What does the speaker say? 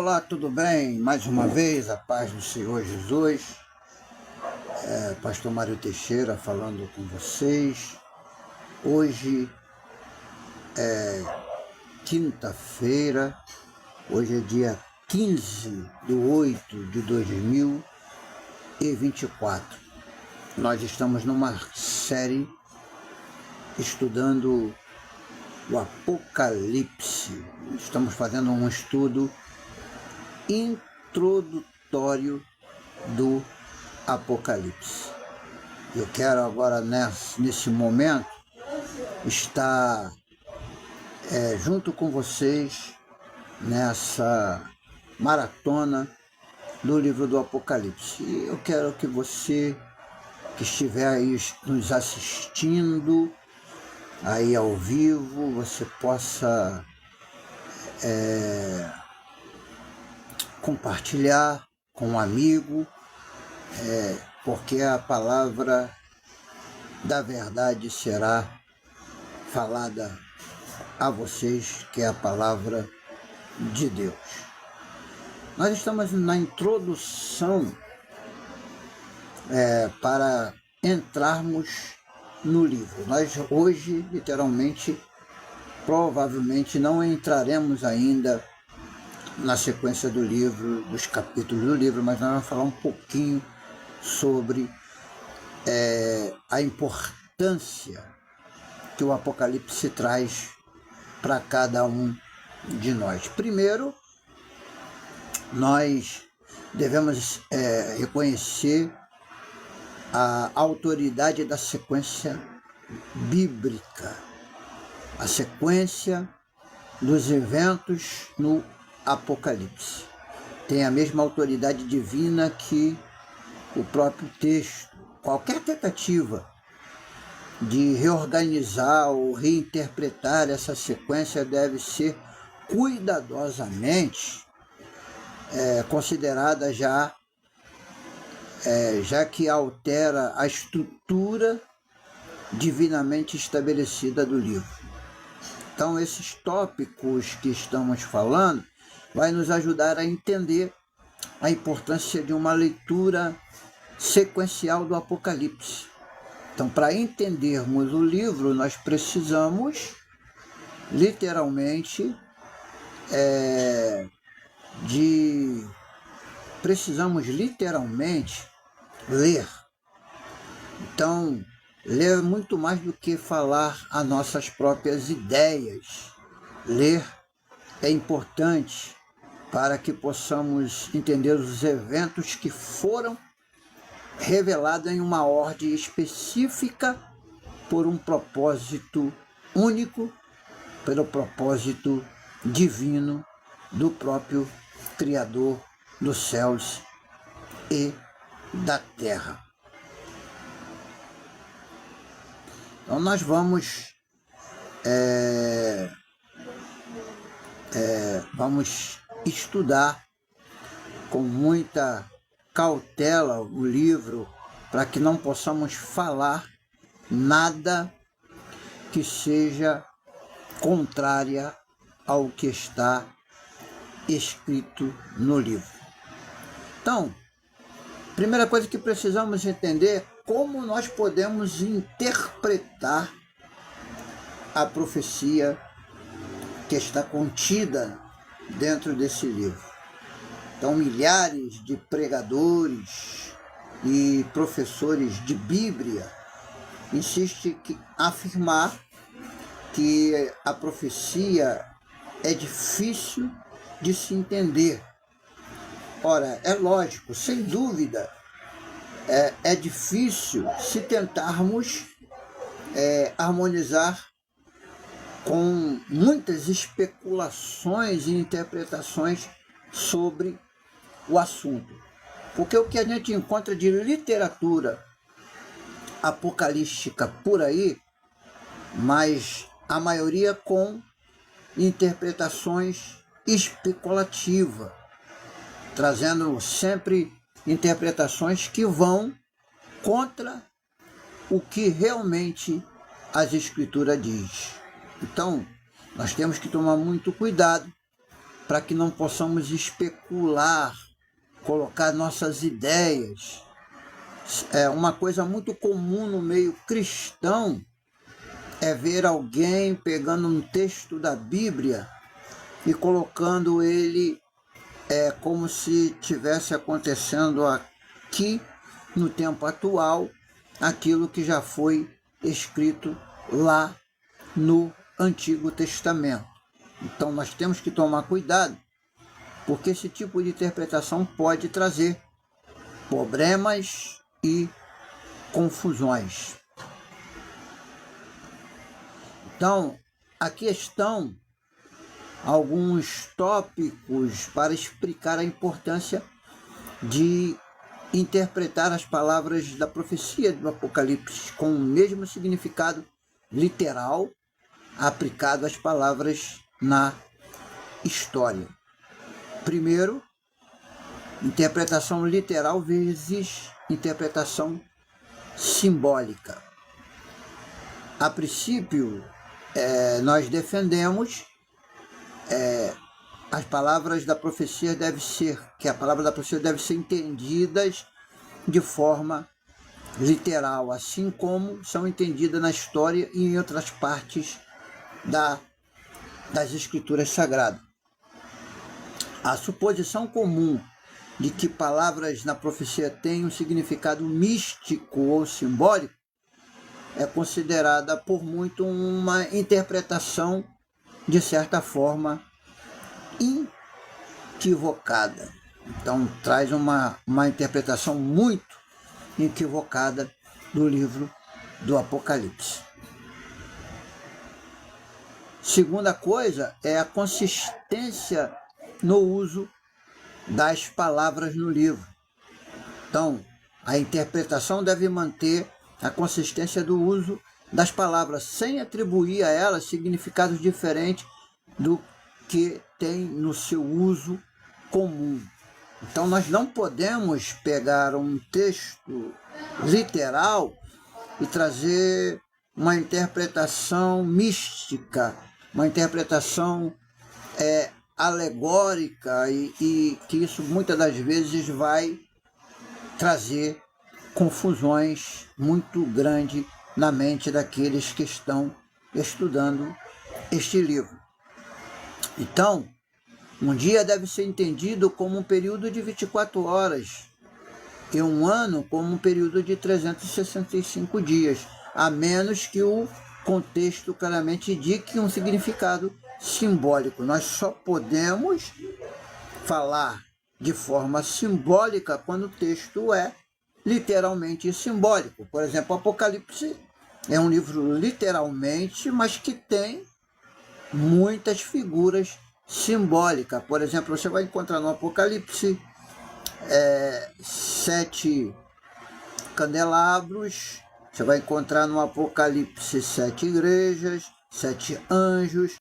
Olá, tudo bem? Mais uma vez, a paz do Senhor Jesus. Pastor Mário Teixeira falando com vocês. Hoje é quinta-feira, hoje é dia 15 de 8 de 2024. Nós estamos numa série estudando o Apocalipse. Estamos fazendo um estudo introdutório do Apocalipse. Eu quero agora, nesse momento, estar junto com vocês nessa maratona do livro do Apocalipse. E eu quero que você que estiver aí nos assistindo, aí ao vivo, você possa compartilhar com um amigo, porque a palavra da verdade será falada a vocês, que é a palavra de Deus. Nós estamos na introdução para entrarmos no livro. Nós hoje, literalmente, provavelmente não entraremos ainda na sequência do livro, dos capítulos do livro, mas nós vamos falar um pouquinho sobre a importância que o Apocalipse traz para cada um de nós. Primeiro, nós devemos reconhecer a autoridade da sequência bíblica, a sequência dos eventos no Apocalipse. Tem a mesma autoridade divina que o próprio texto. Qualquer tentativa de reorganizar ou reinterpretar essa sequência deve ser cuidadosamente considerada já que altera a estrutura divinamente estabelecida do livro. Então, esses tópicos que estamos falando vai nos ajudar a entender a importância de uma leitura sequencial do Apocalipse. Então, para entendermos o livro, nós precisamos literalmente ler. Então, ler muito mais do que falar as nossas próprias ideias. Ler é importante para que possamos entender os eventos que foram revelados em uma ordem específica por um propósito único, pelo propósito divino do próprio Criador dos céus e da terra. Então nós vamos estudar com muita cautela o livro, para que não possamos falar nada que seja contrária ao que está escrito no livro. Então, primeira coisa que precisamos entender é como nós podemos interpretar a profecia que está contida dentro desse livro. Então, milhares de pregadores e professores de Bíblia insistem em afirmar que a profecia é difícil de se entender. Ora, é lógico, sem dúvida, é difícil se tentarmos harmonizar com muitas especulações e interpretações sobre o assunto. Porque o que a gente encontra de literatura apocalíptica por aí, mas a maioria com interpretações especulativas, trazendo sempre interpretações que vão contra o que realmente as Escrituras diz. Então, nós temos que tomar muito cuidado para que não possamos especular, colocar nossas ideias. É uma coisa muito comum no meio cristão é ver alguém pegando um texto da Bíblia e colocando ele como se tivesse acontecendo aqui no tempo atual aquilo que já foi escrito lá no Antigo Testamento. Então nós temos que tomar cuidado, porque esse tipo de interpretação pode trazer problemas e confusões. Então, aqui estão alguns tópicos para explicar a importância de interpretar as palavras da profecia do Apocalipse com o mesmo significado literal aplicado às palavras na história. Primeiro, interpretação literal vezes interpretação simbólica. A princípio, nós defendemos as palavras da profecia que a palavra da profecia deve ser entendidas de forma literal, assim como são entendidas na história e em outras partes das escrituras sagradas. A suposição comum de que palavras na profecia têm um significado místico ou simbólico é considerada por muito uma interpretação, de certa forma, equivocada. Então, traz uma interpretação muito equivocada do livro do Apocalipse. Segunda coisa é a consistência no uso das palavras no livro. Então, a interpretação deve manter a consistência do uso das palavras, sem atribuir a elas significados diferentes do que tem no seu uso comum. Então, nós não podemos pegar um texto literal e trazer uma interpretação mística, uma interpretação alegórica e que isso muitas das vezes vai trazer confusões muito grandes na mente daqueles que estão estudando este livro. Então, um dia deve ser entendido como um período de 24 horas e um ano como um período de 365 dias, a menos que o contexto claramente indique um significado simbólico. Nós só podemos falar de forma simbólica quando o texto é literalmente simbólico. Por exemplo, o Apocalipse é um livro literalmente, mas que tem muitas figuras simbólicas. Por exemplo, você vai encontrar no Apocalipse 7 candelabros, você vai encontrar no Apocalipse 7 igrejas, 7 anjos,